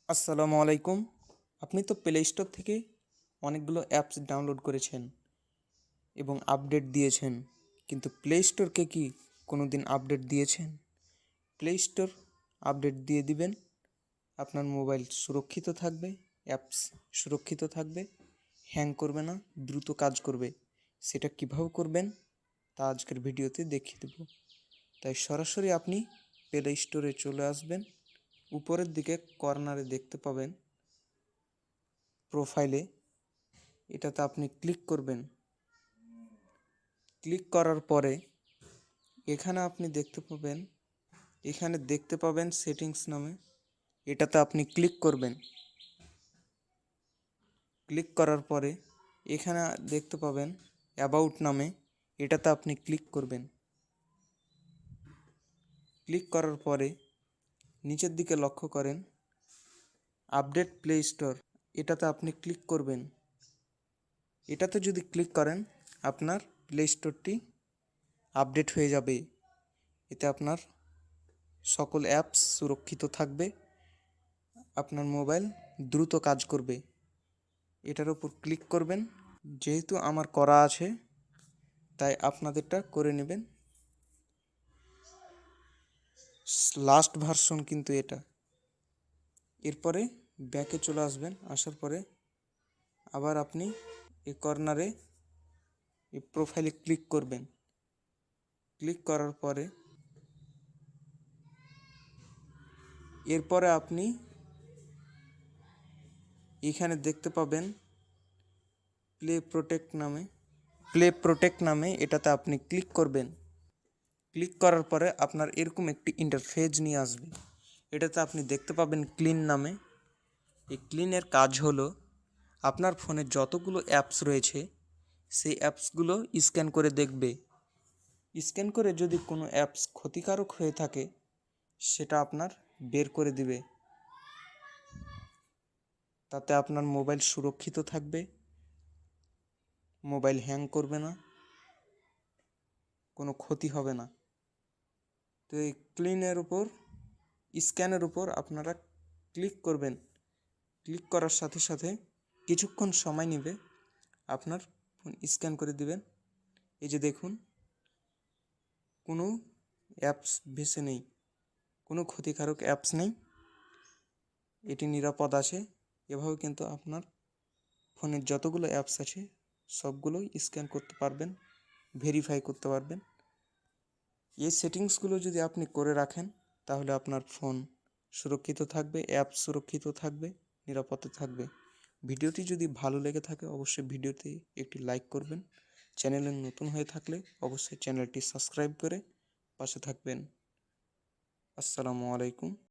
আসসালামু আলাইকুম। আপনি তো প্লে স্টোর থেকে অনেকগুলো অ্যাপস ডাউনলোড করেছেন এবং আপডেট দিয়েছেন, কিন্তু প্লে স্টোরকে কি কোনো দিন আপডেট দিয়েছেন? প্লে স্টোর আপডেট দিয়ে দিবেন, আপনার মোবাইল সুরক্ষিত থাকবে, অ্যাপস সুরক্ষিত থাকবে, হ্যাং করবে না, দ্রুত কাজ করবে। সেটা কিভাবে করবেন তা আজকের ভিডিওতে দেখিয়ে দেব। তাই সরাসরি আপনি প্লে স্টোরে চলে আসবেন। উপরের দিকে কর্নারে দেখতে পাবেন প্রোফাইলে, এটাতে আপনি ক্লিক করবেন। ক্লিক করার পরে এখানে আপনি দেখতে পাবেন সেটিংস নামে, এটাতে আপনি ক্লিক করবেন। ক্লিক করার পরে এখানে দেখতে পাবেন অ্যাবাউট নামে, এটাতে আপনি ক্লিক করবেন। ক্লিক করার পরে নিচের দিকে লক্ষ্য করেন আপডেট প্লে স্টোর, এটাতে আপনি ক্লিক করবেন। এটাতে যদি ক্লিক করেন আপনার প্লে স্টোরটি আপডেট হয়ে যাবে। এতে আপনার সকল অ্যাপস সুরক্ষিত থাকবে, আপনার মোবাইল দ্রুত কাজ করবে। এটার উপর ক্লিক করবেন। যেহেতু আমার করা আছে তাই আপনাদেরটা করে নেবেন। লাস্ট ভার্সন কিন্তু এটা। এরপরে ব্যাকে চলে আসবেন। আসার পরে আবার আপনি এই কর্নারে এই প্রোফাইলে ক্লিক করবেন। ক্লিক করার পরে এরপরে আপনি এখানে দেখতে পাবেন প্লে প্রোটেক্ট নামে এটাতে আপনি ক্লিক করবেন। ক্লিক করার পরে আপনার এরকম একটি ইন্টারফেস নিয়ে আসবে। এটাতে আপনি দেখতে পাবেন ক্লিন নামে। এই ক্লিনের কাজ হলো আপনার ফোনে যতগুলো অ্যাপস রয়েছে সেই অ্যাপসগুলো স্ক্যান করে দেখবে। স্ক্যান করে যদি কোনো অ্যাপস ক্ষতিকারক হয়ে থাকে সেটা আপনার বের করে দিবে। তাতে আপনার মোবাইল সুরক্ষিত থাকবে, মোবাইল হ্যাং করবে না, কোনো ক্ষতি হবে না। তো এই স্ক্যানের উপর আপনারা ক্লিক করবেন। ক্লিক করার সাথে সাথে কিছুক্ষণ সময় নেবে, আপনার ফোন স্ক্যান করে দিবেন। এই যে দেখুন, কোনো অ্যাপস ভেসে নেই, কোনো ক্ষতিকারক অ্যাপস নেই, এটি নিরাপদ আছে। এভাবে কিন্তু আপনার ফোনের যতগুলো অ্যাপস আছে সবগুলোই স্ক্যান করতে পারবেন, ভেরিফাই করতে পারবেন। এই সেটিংসগুলো যদি আপনি করে রাখেন তাহলে আপনার ফোন সুরক্ষিত থাকবে, অ্যাপ সুরক্ষিত থাকবে, নিরাপদে থাকবে। ভিডিওটি যদি ভালো লেগে থাকে অবশ্যই ভিডিওতে একটি লাইক করবেন। চ্যানেলে নতুন হয়ে থাকলে অবশ্যই চ্যানেলটি সাবস্ক্রাইব করে পাশে থাকবেন। আসসালামু আলাইকুম।